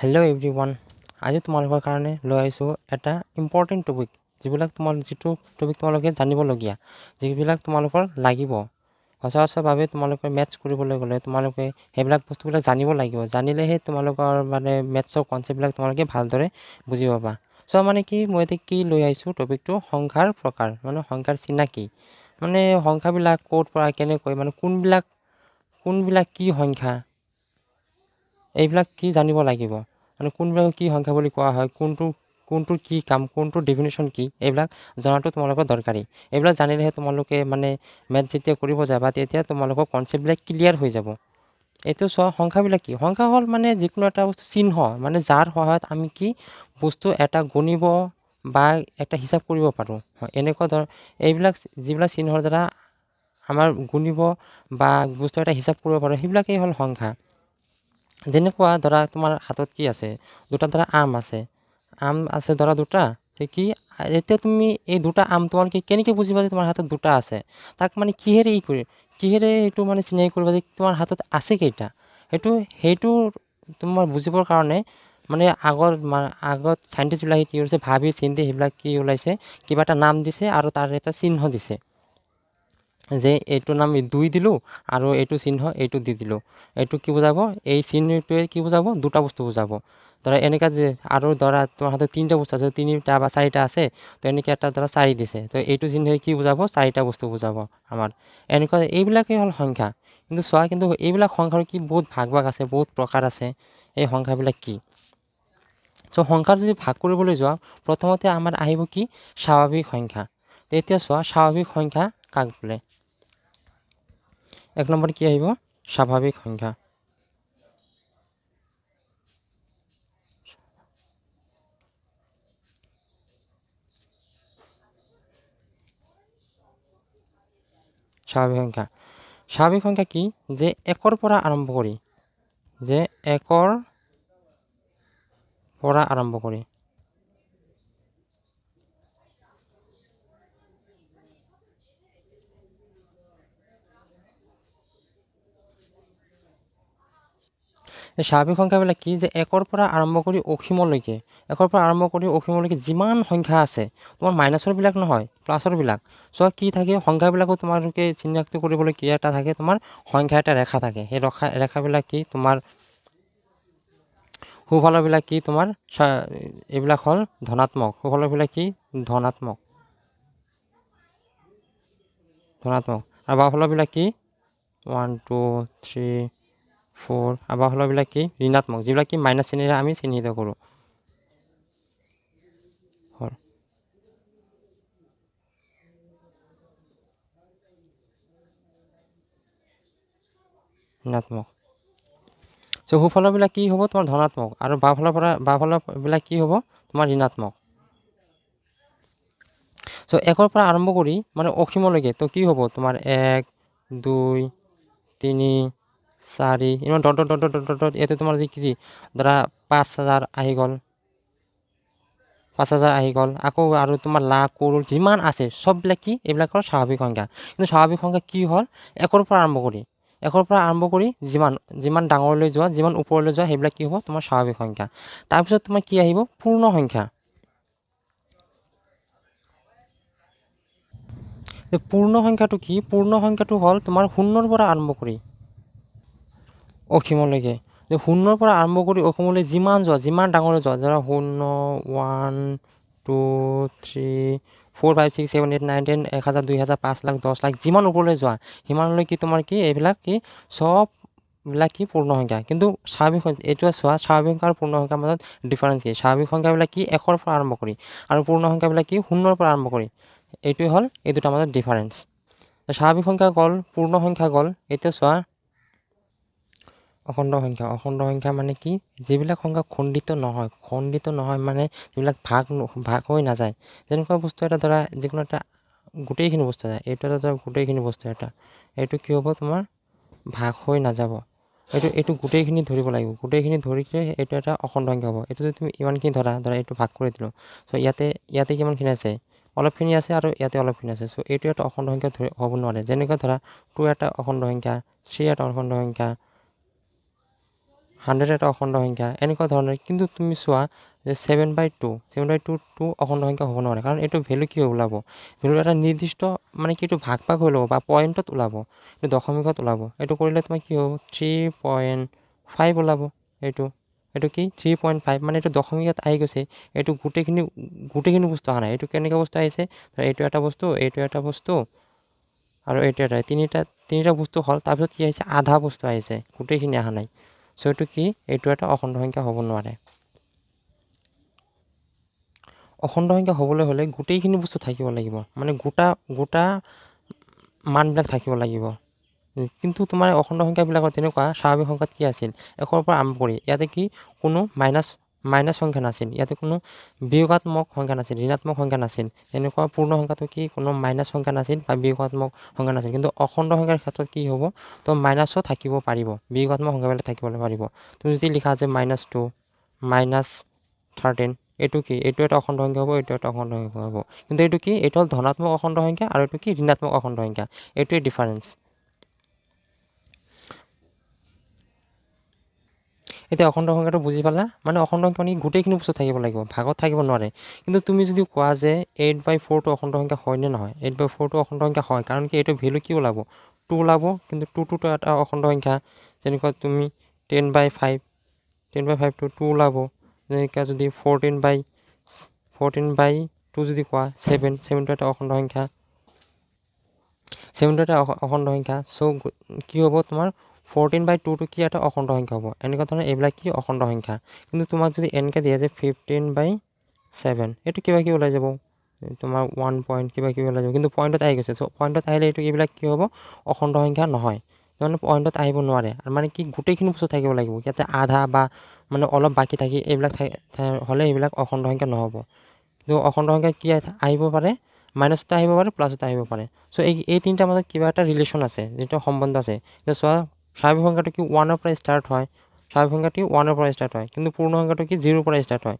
Hello' everyone. আজি তোমালোকৰ কাৰণে লৈ আহিছোঁ এটা ইম্পৰ্টেণ্ট টপিক, যিটো টপিক তোমালোকে জানিবলগীয়া, যিবিলাক তোমালোকৰ লাগিব। সচৰাচৰভাৱে তোমালোকে মেথছ কৰিবলৈ গ'লে তোমালোকে সেইবিলাক বস্তুবিলাক জানিব লাগিব। জানিলেহে তোমালোকৰ মেথছৰ কনচেপ্টবিলাক তোমালোকে ভালদৰে বুজি পাবা। মই এতিয়া কি লৈ আহিছোঁ টপিকটো, সংখ্যাৰ প্ৰকাৰ, সংখ্যাৰ চিনাকি। সংখ্যাবিলাক ক'ৰ পৰা কেনেকৈ, কোনবিলাক কি সংখ্যা, এইবিলাক কি জানিব লাগিব। কোনবিলাক কি সংখ্যা বুলি কোৱা হয়, কোনটোৰ কি কাম, কোনটোৰ ডেফিনেশ্যন কি, এইবিলাক জনাটো তোমালোকৰ দৰকাৰী। এইবিলাক জানিলেহে তোমালোকে মেথ যেতিয়া কৰিব যাবা তেতিয়া তোমালোকৰ কনচেপ্টবিলাক ক্লিয়াৰ হৈ যাব। এইটো চোৱা, সংখ্যাবিলাক কি? সংখ্যা হ'ল যিকোনো এটা বস্তু চিহ্ন, যাৰ সহায়ত আমি কি বস্তু এটা গণিব বা এটা হিচাপ কৰিব পাৰোঁ। এনেকুৱা এইবিলাক যিবিলাক চিহ্নৰ দ্বাৰা আমাৰ গণিব বা বস্তু এটা হিচাপ কৰিব পাৰোঁ, সেইবিলাকেই হ'ল সংখ্যা। যেনেকুৱা ধৰা তোমাৰ হাতত কি আছে, ধৰা আম আছে ধৰা দুটা। কি এতিয়া তুমি এই দুটা আম তোমালোকে কেনেকৈ বুজিবা যে তোমাৰ হাতত দুটা আছে? তাক কিহেৰে এইটো চিনাকি কৰিবা যে তোমাৰ হাতত আছে কেইটা? সেইটো তোমাৰ বুজিবৰ কাৰণে আগত চাইণ্টিষ্টবিলাকে কি কৰিছে, ভাবি চিন্তি সেইবিলাক কি ওলাইছে, কিবা এটা নাম দিছে আৰু তাৰ এটা চিহ্ন দিছে, যে এইটো নাম 2 দিলোঁ আৰু এইটো চিহ্ন এইটো দি দিলোঁ। এইটো কি বুজাব? এই চিহ্নটোৱে কি বুজাব? দুটা বস্তু বুজাব। ধৰা এনেকুৱা যে আৰু ধৰা তোমাৰ হাতত 3টা বস্তু আছে, 3টা বা 4টা আছে, তো এনেকৈ এটা ধৰা 4 দিছে, তো এইটো চিহ্নই কি বুজাব? 4টা বস্তু বুজাব আমাৰ। এইবিলাকেই হ'ল সংখ্যা। কিন্তু এইবিলাক সংখ্যাৰ কি বহুত ভাগ আছে, বহুত প্ৰকাৰ আছে। এই সংখ্যাবিলাক কি? সংখ্যাৰ যদি ভাগ কৰিবলৈ যোৱা, প্ৰথমতে আমাৰ আহিব কি? স্বাভাৱিক সংখ্যা। এতিয়া চোৱা, স্বাভাৱিক সংখ্যা কাক বোলে? 1 নম্বৰ কি আহিব? স্বাভাৱিক সংখ্যা। স্বাভাৱিক সংখ্যা কি? যে 1ৰ পৰা আৰম্ভ কৰি, স্বাভাৱিক সংখ্যাবিলাক কি? যে 1ৰ পৰা আৰম্ভ কৰি অসীমলৈকে যিমান সংখ্যা আছে, তোমাৰ মাইনাছৰ বিলাক নহয়, প্লাছৰ বিলাক। কি থাকে? সংখ্যাবিলাকো তোমালোকে চিনাক্ত কৰিবলৈ কি এটা থাকে, তোমাৰ সংখ্যা এটা ৰেখা থাকে। সেই ৰেখাবিলাক কি? তোমাৰ সোঁফালৰ বিলাক কি? তোমাৰ এইবিলাক হ'ল ধনাত্মক। সোঁফালৰ বিলাক কি? ধনাত্মক। আৰু বাওঁফালৰ বিলাক কি? 1 2 3 4। আৰু বাওঁফালৰ বিলাক কি? ঋণাত্মক, যিবিলাক কি মাইনাছ চিহ্নেৰে আমি চিহ্নিত কৰোঁ। ঋণাত্মক। সোঁফালৰ বিলাক কি হ'ব? তোমাৰ ধনাত্মক। আৰু বাওঁফালৰ বিলাক কি হ'ব? তোমাৰ ঋণাত্মক। 1ৰ পৰা আৰম্ভ কৰি অসীমলৈকে তো কি হ'ব? তোমাৰ 1 2 3 4 ইমান ডট ইয়াতে তোমাৰ কি ধৰা 5,000 আহি গ'ল, আকৌ আৰু তোমাৰ লাখ কৰোৰ যিমান আছে চববিলাক কি? এইবিলাকৰ স্বাভাৱিক সংখ্যা। কিন্তু স্বাভাৱিক সংখ্যা কি হ'ল? 1ৰ পৰা আৰম্ভ কৰি যিমান ডাঙৰলৈ যোৱা, যিমান ওপৰলৈ যোৱা, সেইবিলাক কি হ'ব? তোমাৰ স্বাভাৱিক সংখ্যা। তাৰপিছত তোমাৰ কি আহিব? পূৰ্ণ সংখ্যা। পূৰ্ণ সংখ্যাটো কি? পূৰ্ণ সংখ্যাটো হ'ল তোমাৰ 0ৰ পৰা আৰম্ভ কৰি অসীমলৈকে। 0ৰ পৰা আৰম্ভ কৰি অসীমলৈ যিমান ডাঙৰলৈ যোৱা, ধৰা 0 1 2 3 4 5 6 7 8 9 10 1,000 2,000 5,00,000 10,00,000 যিমান ওপৰলৈ যোৱা, সিমানলৈ কি তোমাৰ কি? এইবিলাক কি? চববিলাক কি? পূৰ্ণ সংখ্যা। কিন্তু স্বাভাৱিক এইটোৱে চোৱা, স্বাভাৱিক সংখ্যা আৰু পূৰ্ণ সংখ্যাৰ মাজত ডিফাৰেঞ্চ কি? স্বাভাৱিক সংখ্যাবিলাক কি? 1ৰ পৰা আৰম্ভ কৰি, আৰু পূৰ্ণ সংখ্যাবিলাক কি? 0ৰ পৰা আৰম্ভ কৰি। এইটোৱে হ'ল এই দুটাৰ মাজত ডিফাৰেঞ্চ। স্বাভাৱিক সংখ্যা গ'ল, পূৰ্ণ সংখ্যা গ'ল। এতিয়া চোৱা, অখণ্ড সংখ্যা কি? যিবিলাক সংখ্যা খণ্ডিত নহয়, যিবিলাক ভাগ হৈ নাযায়। যেনেকুৱা বস্তু এটা ধৰা, যিকোনো এটা গোটেইখিনি বস্তু এটা, এইটো এটা ধৰা গোটেইখিনি বস্তু এটা, এইটো কি হ'ব? তোমাৰ ভাগ হৈ নাযাব। এইটো গোটেইখিনি ধৰিব লাগিব। গোটেইখিনি ধৰিলে এইটো এটা অখণ্ড সংখ্যা হ'ব। এইটো যদি তুমি ইমানখিনি ধৰা এইটো ভাগ কৰি দিলোঁ, ইয়াতে কিমানখিনি আছে? অলপখিনি আছে, আৰু ইয়াতে অলপখিনি আছে। এইটো এটা অখণ্ড সংখ্যা হ'ব নোৱাৰে। যেনেকৈ ধৰা 2 এটা অখণ্ড সংখ্যা, 3 এটা অখণ্ড সংখ্যা, 100 এটা অখণ্ড সংখ্যা এনেকুৱা ধৰণৰ। কিন্তু তুমি চোৱা যে 7/2 অখণ্ড সংখ্যা হ'ব নোৱাৰে, কাৰণ এইটো ভেলু কি ওলাব, ভেলু এটা নিৰ্দিষ্ট মানে কি এইটো ভাগ হৈ ল'ব বা পইণ্টত ওলাব, এইটো দশমিকত ওলাব। এইটো কৰিলে তোমাৰ কি হ'ব 3.5 ওলাব। এইটো কি 3.5 মানে এইটো দশমিকত আহি গৈছে। এইটো গোটেইখিনি বস্তু অহা নাই। এইটো কেনেকুৱা বস্তু আহিছে, এইটো এটা বস্তু, এইটো এটা বস্তু আৰু এইটো এটা, তিনিটা বস্তু হ'ল। তাৰপিছত কি আহিছে, আধা বস্তু আহিছে, গোটেইখিনি অহা নাই। চ' এইটো কি, এইটো এটা অখণ্ড সংখ্যা হ'ব নোৱাৰে। অখণ্ড সংখ্যা হ'বলৈ হ'লে গোটেইখিনি বস্তু থাকিব লাগিব, মানে গোটা মানবিলাক থাকিব লাগিব। কিন্তু তোমাৰ অখণ্ড সংখ্যাবিলাকত তেনেকুৱা স্বাভাৱিক সংখ্যাত কি আছিল, 1ৰ পৰা আৰম্ভ কৰি ইয়াতে কি কোনো মাইনাছ সংখ্যা নাছিল, ইয়াতে কোনো বিয়োগাত্মক সংখ্যা নাছিল, ঋণাত্মক সংখ্যা নাছিল। এনেকুৱা পূৰ্ণ সংখ্যাটো কি কোনো মাইনাছ সংখ্যা নাছিল বা বিয়োগাত্মক সংখ্যা নাছিল। কিন্তু অখণ্ড সংখ্যাৰ ক্ষেত্ৰত কি হ'ব, তো মাইনাছো থাকিব পাৰিব, বিয়োগাত্মক সংখ্যাবিলাক থাকিব পাৰিব। তুমি যদি লিখা যে -2 -13, এইটো কি, এইটো এটা অখণ্ড সংখ্যা হ'ব, এইটো এটা অখণ্ড সংখ্যা হ'ব। কিন্তু এইটো কি, এইটো হ'ল ধনাত্মক অখণ্ড সংখ্যা আৰু এইটো কি ঋণাত্মক অখণ্ড সংখ্যা। এইটোৱে ডিফাৰেঞ্চ। এতিয়া অখণ্ড সংখ্যাটো বুজি পালা, মানে অখণ্ড সংখ্যা মানে গোটেইখিনি বস্তু থাকিব লাগিব, ভাগত থাকিব নোৱাৰে। কিন্তু তুমি যদি কোৱা যে 8/4টো অখণ্ড সংখ্যা হয় নে নহয়, 8/4টো অখণ্ড সংখ্যা হয়, কাৰণ কি এইটো ভেলু কি ওলাব, 2 ওলাব। কিন্তু 2টো এটা অখণ্ড সংখ্যা। যেনেকুৱা তুমি 10/5টো 2 ওলাব। যেনেকুৱা যদি 14/2 যদি কোৱা, 7টো এটা অখণ্ড সংখ্যা। 7টো এটা অখণ্ড সংখ্যা। চ' কি হ'ব তোমাৰ 14/2টো কি এটা অখণ্ড সংখ্যা হ'ব। এনেকুৱা ধৰণৰ এইবিলাক কি অখণ্ড সংখ্যা। কিন্তু তোমাক যদি এনেকৈ দিয়ে যে 15/7, এইটো কিবা কিবি ওলাই যাব, তোমাৰ 1 পইণ্ট কিবা কিবি ওলাই যাব। কিন্তু পইণ্টত আহি গৈছে। চ' পইণ্টত আহিলে এইবিলাক কি হ'ব, অখণ্ড সংখ্যা নহয়। মানে পইণ্টত আহিব নোৱাৰে। আৰু মানে কি গোটেইখিনি বস্তু থাকিব লাগিব, ইয়াতে আধা বা মানে অলপ বাকী থাকি এইবিলাক হ'লে এইবিলাক অখণ্ড সংখ্যা নহ'ব। কিন্তু অখণ্ড সংখ্যা কি আহিব পাৰে, মাইনাছতে আহিব পাৰে, প্লাছতে আহিব পাৰে। চ' এই তিনিটাৰ মাজত কিবা এটা ৰিলেশ্যন আছে, যিটো সম্বন্ধ আছে। এতিয়া চোৱা, স্বাভাৱিক সংখ্যাটো কি 1ৰ পৰা ষ্টাৰ্ট হয়, স্বাভাৱিক সংখ্যাটো 1ৰ পৰা ষ্টাৰ্ট হয়। কিন্তু পূৰ্ণ সংখ্যাটো কি 0ৰ পৰা ষ্টাৰ্ট হয়।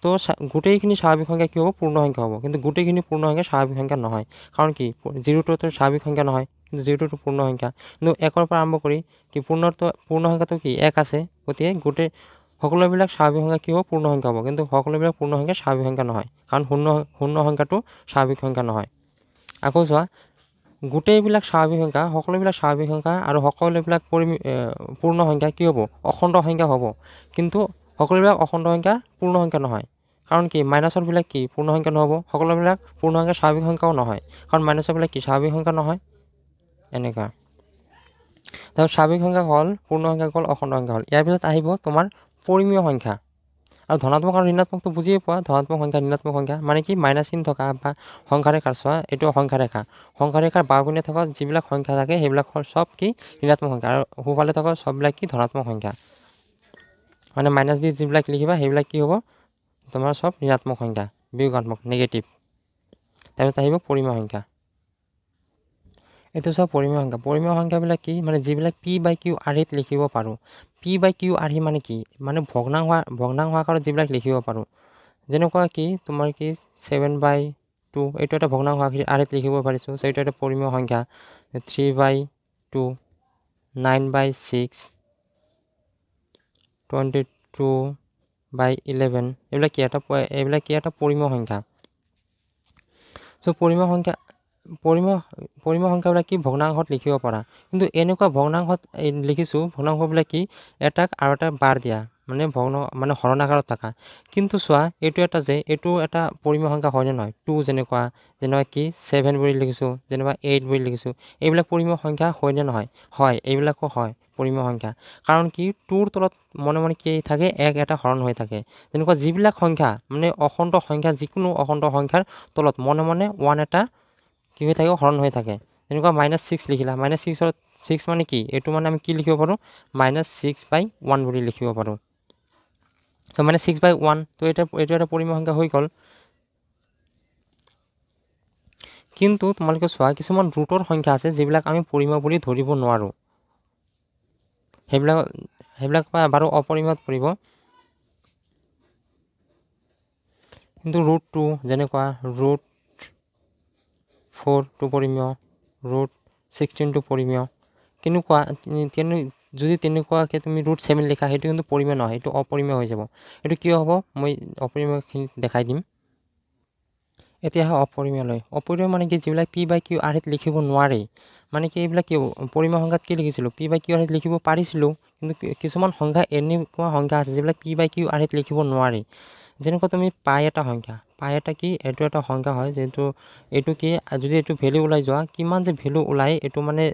তো গোটেইখিনি স্বাভাৱিক সংখ্যা কি হ'ব, পূৰ্ণ সংখ্যা হ'ব। কিন্তু গোটেইখিনি পূৰ্ণ সংখ্যা স্বাভাৱিক সংখ্যা নহয়। কাৰণ কি 0টোতো স্বাভাৱিক সংখ্যা নহয়, কিন্তু 0টোতো পূৰ্ণ সংখ্যা। কিন্তু 1ৰ পৰা আৰম্ভ কৰি কি পূৰ্ণ সংখ্যাটো কি 1 আছে। গতিকে সকলোবিলাক স্বাভাৱিক সংখ্যা কি হ'ব, পূৰ্ণ সংখ্যা হ'ব। কিন্তু সকলোবিলাক পূৰ্ণ সংখ্যা স্বাভাৱিক সংখ্যা নহয়, কাৰণ শূন্য সংখ্যাটো স্বাভাৱিক সংখ্যা নহয়। আকৌ চোৱা, গোটেইবিলাক স্বাভাৱিক সংখ্যা, সকলোবিলাক স্বাভাৱিক সংখ্যা আৰু সকলোবিলাক পূৰ্ণ সংখ্যা কি হ'ব, অখণ্ড সংখ্যা হ'ব। কিন্তু সকলোবিলাক অখণ্ড সংখ্যা পূৰ্ণ সংখ্যা নহয়। কাৰণ কি মাইনাছৰবিলাক কি পূৰ্ণ সংখ্যা নহ'ব, সকলোবিলাক পূৰ্ণ সংখ্যা স্বাভাৱিক সংখ্যাও নহয়, কাৰণ মাইনাছৰবিলাক কি স্বাভাৱিক সংখ্যা নহয়। এনেকুৱা তাৰপিছত স্বাভাৱিক সংখ্যা হ'ল, পূৰ্ণ সংখ্যা হ'ল, অখণ্ড সংখ্যা হ'ল। ইয়াৰ পিছত আহিব তোমাৰ পৰিমেয় সংখ্যা। আৰু ধনাত্মক আৰু ঋণাত্মকটো বুজিয়ে পোৱা, ধনাত্মক সংখ্যা, ঋণাত্মক সংখ্যা মানে কি মাইনাছ চিন থকা বা সংখ্যাৰেখা। চোৱা, এইটো সংখ্যাৰেখা। সংখ্যাৰেখাৰ বাওঁপিনে থকা যিবিলাক সংখ্যা থাকে সেইবিলাক চব কি ঋণাত্মক সংখ্যা, আৰু সোঁফালে থকা চববিলাক কি ধনাত্মক সংখ্যা। মানে মাইনাছ দি যিবিলাক লিখিবা সেইবিলাক কি হ'ব, তোমাৰ চব ঋণাত্মক সংখ্যা, বিয়োগাত্মক, নিগেটিভ। তাৰপিছত আহিব পৰিমেয় সংখ্যা। এইটো চব পৰিমেয় সংখ্যা। পৰিমেয় সংখ্যাবিলাক কি, মানে যিবিলাক p/q আৰ্হিত লিখিব পাৰোঁ। p/q আৰ্হি মানে কি, মানে ভগ্নাংশ আকাৰত যিবিলাক লিখিব পাৰোঁ। যেনেকুৱা কি তোমাৰ কি 7/2, এইটো এটা ভগ্নাংশ আৰ্হিত লিখিব পাৰিছোঁ। চ' এইটো এটা পৰিমেয় সংখ্যা। 3/2, 9/6, 22/11, এইবিলাক কি এটা পৰিমেয় সংখ্যা। চ' পৰিমেয় সংখ্যাবিলাক কি ভগ্নাংশত লিখিব পাৰা। কিন্তু এনেকুৱা ভগ্নাংশত লিখিছোঁ, ভগ্নাংশবিলাক কি এটাক আৰু এটা বাৰ দিয়া, মানে হৰণ আকাৰত থকা। কিন্তু চোৱা, এইটো এটা পৰিমেয় সংখ্যা হয়নে নহয়, 2 যেনেকুৱা কি 7 বুলি লিখিছোঁ, যেনেকুৱা 8 বুলি লিখিছোঁ। এইবিলাক পৰিমেয় সংখ্যা হয়নে নহয়, হয়, এইবিলাকো হয় পৰিমেয় সংখ্যা। কাৰণ কি 2ৰ তলত মনে মনে কি থাকে, এটা হৰণ হৈ থাকে। যেনেকুৱা যিবিলাক সংখ্যা মানে অখণ্ড সংখ্যা, যিকোনো অখণ্ড সংখ্যাৰ তলত মনে মনে 1 এটা কি হৈ থাকে, হৰণ হৈ থাকে। যেনেকুৱা -6 লিখিলা, -6 মানে কি, এইটো মানে আমি কি লিখিব পাৰোঁ, -6/1 বুলি লিখিব পাৰোঁ। চ' মানে 6/1, তো এইটো এটা পৰিমেয় সংখ্যা হৈ গ'ল। কিন্তু তোমালোকে চোৱা, কিছুমান ৰুটৰ সংখ্যা আছে যিবিলাক আমি পৰিমেয় বুলি ধৰিব নোৱাৰোঁ। সেইবিলাক বাৰু অপৰিমেয়ত পৰিব। কিন্তু √2, যেনেকুৱা √4টো পৰিমেয়, √16টো পৰিমেয়। কিন্তু যদি তেনেকুৱাকৈ তুমি √7 লিখা সেইটো কিন্তু পৰিমেয় নহয়, সেইটো অপৰিমেয় হৈ যাব। এইটো কিয় হ'ব মই অপৰিমেয়খিনি দেখাই দিম। এতিয়া অপৰিমেয়লৈ অপৰিমেয় মানে কি যিবিলাক p/q আৰ্হিত লিখিব নোৱাৰি, মানে কি এইবিলাক কি পৰিমেয় সংখ্যাত কি লিখিছিলোঁ p/q আৰ্হিত লিখিব পাৰিছিলোঁ, কিন্তু কিছুমান সংখ্যা এনেকুৱা সংখ্যা আছে যিবিলাক p/q আৰ্হিত লিখিব নোৱাৰি। যেনেকুৱা তুমি পাই এটা সংখ্যা, পাই এটা কি এইটো এটা সংখ্যা হয় যিহেতু এইটো কি যদি এইটো ভেলু ওলাই যোৱা কিমান যে ভেলু ওলাই এইটো মানে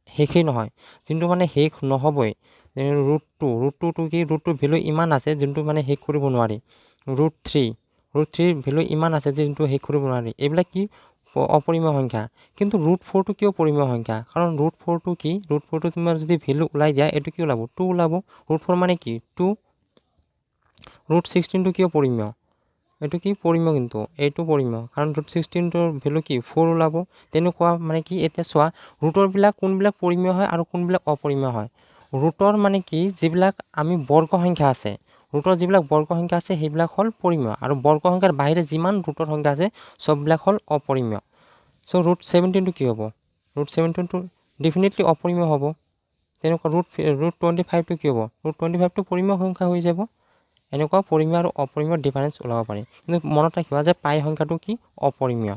শেষেই নহয়, যোনটো মানে শেষ নহ'বই। √2 কি √2 ভেলু ইমান আছে যোনটো মানে শেষ কৰিব নোৱাৰি। √3 ভেলু ইমান আছে যে যোনটো শেষ কৰিব নোৱাৰি। এইবিলাক কি অপৰিমেয় সংখ্যা। কিন্তু √4টো কিয় পৰিমেয় সংখ্যা, কাৰণ √4টো কি √4টো তোমাৰ যদি ভেলু ওলাই দিয়া এইটো কি ওলাব 2 ওলাব। √4 মানে কি 2। √16টো কিয় পৰিমেয়, এইটো কি পৰিমেয়, কিন্তু এইটো পৰিমেয় কাৰণ √16টোৰ ভেলু কি 4 ওলাব। তেনেকুৱা মানে কি এতিয়া চোৱা ৰুটৰবিলাক কোনবিলাক পৰিমেয় হয় আৰু কোনবিলাক অপৰিমেয় হয়। ৰুটৰ মানে কি যিবিলাক আমি বৰ্গ সংখ্যা আছে, ৰুটৰ যিবিলাক বৰ্গ সংখ্যা আছে সেইবিলাক হ'ল পৰিমেয়, আৰু বৰ্গ সংখ্যাৰ বাহিৰে যিমান ৰুটৰ সংখ্যা আছে চববিলাক হ'ল অপৰিমেয়। চ' √17টো কি হ'ব, √17টো ডেফিনেটলি অপৰিমেয় হ'ব। তেনেকুৱা √25টো কি হ'ব, √25টো পৰিমেয় সংখ্যা হৈ যাব। এনেকুৱা পৰিমেয় আৰু অপৰিমেয় ডিফাৰেঞ্চ ওলাব পাৰি, কিন্তু মনত ৰাখিবা যে পাই সংখ্যাটো কি অপৰিমেয়।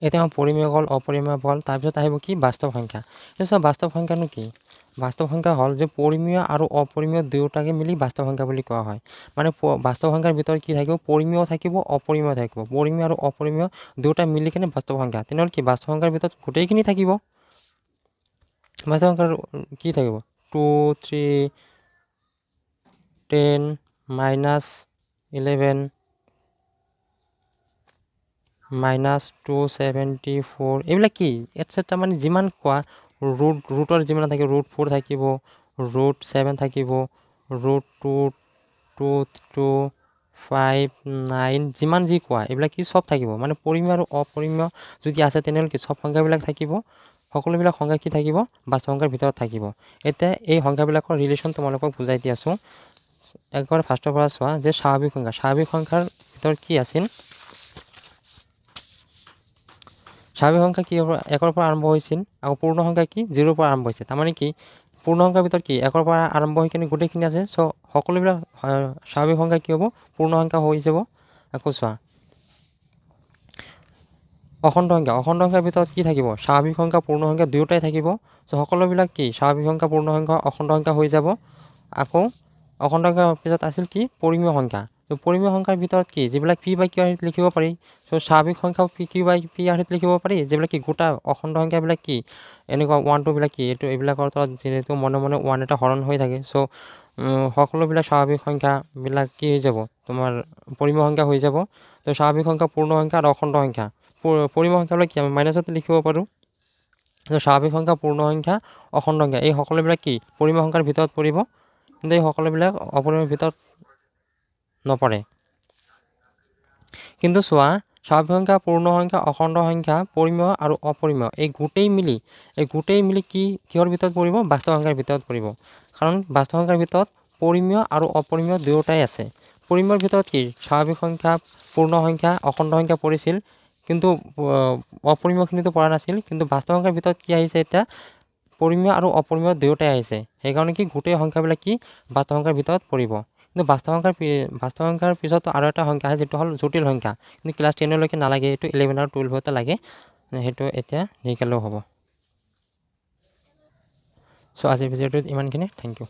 এতিয়া পৰিমেয় হ'ল অপৰিমেয় হ'ল, তাৰপিছত আহিব কি বাস্তৱ সংখ্যা। এতিয়া বাস্তৱ সংখ্যানো কি, বাস্তৱ সংখ্যা হ'ল যে পৰিমেয় আৰু অপৰিমেয় দুয়োটাকে মিলি বাস্তৱ সংখ্যা বুলি কোৱা হয়। মানে বাস্তৱ সংখ্যাৰ ভিতৰত কি থাকিব পৰিমেয় থাকিব অপৰিমেয় থাকিব, পৰিমেয় আৰু অপৰিমেয় দুয়োটা মিলি কিনে বাস্তৱ সংখ্যা। তেনেহ'লে কি বাস্তৱ সংখ্যাৰ ভিতৰত গোটেইখিনি থাকিব। বাস্তৱ সংখ্যাৰ কি থাকিব 2 3 10 -11 -274 এইবিলাক কি এটচেট্ৰা, মানে যিমান কোৱা ৰুটৰ যিমান থাকিব √4 থাকিব, √7 থাকিব, √2 2 2 5 9 যিমান যি কোৱা এইবিলাক কি চব থাকিব। মানে পৰিমেয় আৰু অপৰিমেয় যদি আছে তেনেহ'লে কি চব সংখ্যাবিলাক থাকিব, সকলোবিলাক সংখ্যা কি থাকিব বাস্তৱ সংখ্যাৰ ভিতৰত থাকিব। এতিয়া এই সংখ্যাবিলাকৰ ৰিলেশ্যন তোমালোকক বুজাই দি আছোঁ। একবাৰ ফাৰ্ষ্টৰ পৰা চোৱা যে স্বাভাৱিক সংখ্যাৰ ভিতৰত কি আছিল, স্বাভাৱিক সংখ্যা কি 1ৰ পৰা আৰম্ভ হৈছিল, আৰু পূৰ্ণ সংখ্যা কি 0ৰ পৰা আৰম্ভ হৈছে। তাৰমানে কি পূৰ্ণ সংখ্যাৰ ভিতৰত কি 1ৰ পৰা আৰম্ভ হৈ কিনে গোটেইখিনি আছে। চ' সকলোবিলাক স্বাভাৱিক সংখ্যা কি হ'ব পূৰ্ণ সংখ্যা হৈ যাব। আকৌ চোৱা অখণ্ড সংখ্যাৰ ভিতৰত কি থাকিব স্বাভাৱিক সংখ্যা পূৰ্ণ সংখ্যা দুয়োটাই থাকিব। চ' সকলোবিলাক কি স্বাভাৱিক সংখ্যা পূৰ্ণ সংখ্যা অখণ্ড সংখ্যা হৈ যাব। আকৌ অখণ্ড সংখ্যাৰ পিছত আছিল কি পৰিমেয় সংখ্যা। ত' পৰিমেয় সংখ্যাৰ ভিতৰত কি যিবিলাক p/q আৰ্হিত লিখিব পাৰি। চ' স্বাভাৱিক সংখ্যাও p/q আৰ্হিত লিখিব পাৰি, যিবিলাক কি গোটা অখণ্ড সংখ্যাবিলাক কি এনেকুৱা 1 2 বিলাক কি এইবিলাকৰ তলত যিহেতু মনে মনে 1 এটা হৰণ হৈ থাকে। চ' সকলোবিলাক স্বাভাৱিক সংখ্যাবিলাক কি হৈ যাব তোমাৰ পৰিমেয় সংখ্যা হৈ যাব। ত' স্বাভাৱিক সংখ্যা পূৰ্ণ সংখ্যা আৰু অখণ্ড সংখ্যা, পৰিমেয় সংখ্যাবিলাক কি আমি মাইনাছত লিখিব পাৰোঁ। ত' স্বাভাৱিক সংখ্যা পূৰ্ণ সংখ্যা অখণ্ড সংখ্যা এই সকলোবিলাক কি পৰিমেয় সংখ্যাৰ ভিতৰত পৰিব, কিন্তু এই সকলোবিলাক অপৰিমেয়ৰ ভিতৰত নপৰে। কিন্তু চোৱা স্বাভাৱিক সংখ্যা পূৰ্ণ সংখ্যা অখণ্ড সংখ্যা পৰিমেয় আৰু অপৰিমেয় এই গোটেই মিলি কি কিহৰ ভিতৰত পৰিব বাস্তৱ সংখ্যাৰ ভিতৰত পৰিব। কাৰণ বাস্তৱ সংখ্যাৰ ভিতৰত পৰিমেয় আৰু অপৰিমেয় দুয়োটাই আছে। পৰিমেয়ৰ ভিতৰত কি স্বাভাৱিক সংখ্যা পূৰ্ণ সংখ্যা অখণ্ড সংখ্যা পৰিছিল, কিন্তু অপৰিমেয়খিনিতো পৰা নাছিল। কিন্তু বাস্তৱ সংখ্যাৰ ভিতৰত কি আহিছে এতিয়া পৰিমেয় আৰু অপৰিমেয় দুয়োটাই আহিছে। সেইকাৰণে কি গোটেই সংখ্যাবিলাক কি বাস্তৱ সংখ্যাৰ ভিতৰত পৰিব। কিন্তু বাস্তৱ সংখ্যাৰ পিছত আৰু এটা সংখ্যা আছে যিটো হ'ল জটিল সংখ্যা, কিন্তু ক্লাছ 10লৈকে নালাগে, এইটো 11 আৰু 12তে লাগে, সেইটো এতিয়া নিশিকালেও হ'ব। চ' আজিৰ ভিডিঅ'টোত ইমানখিনি, থেংক ইউ।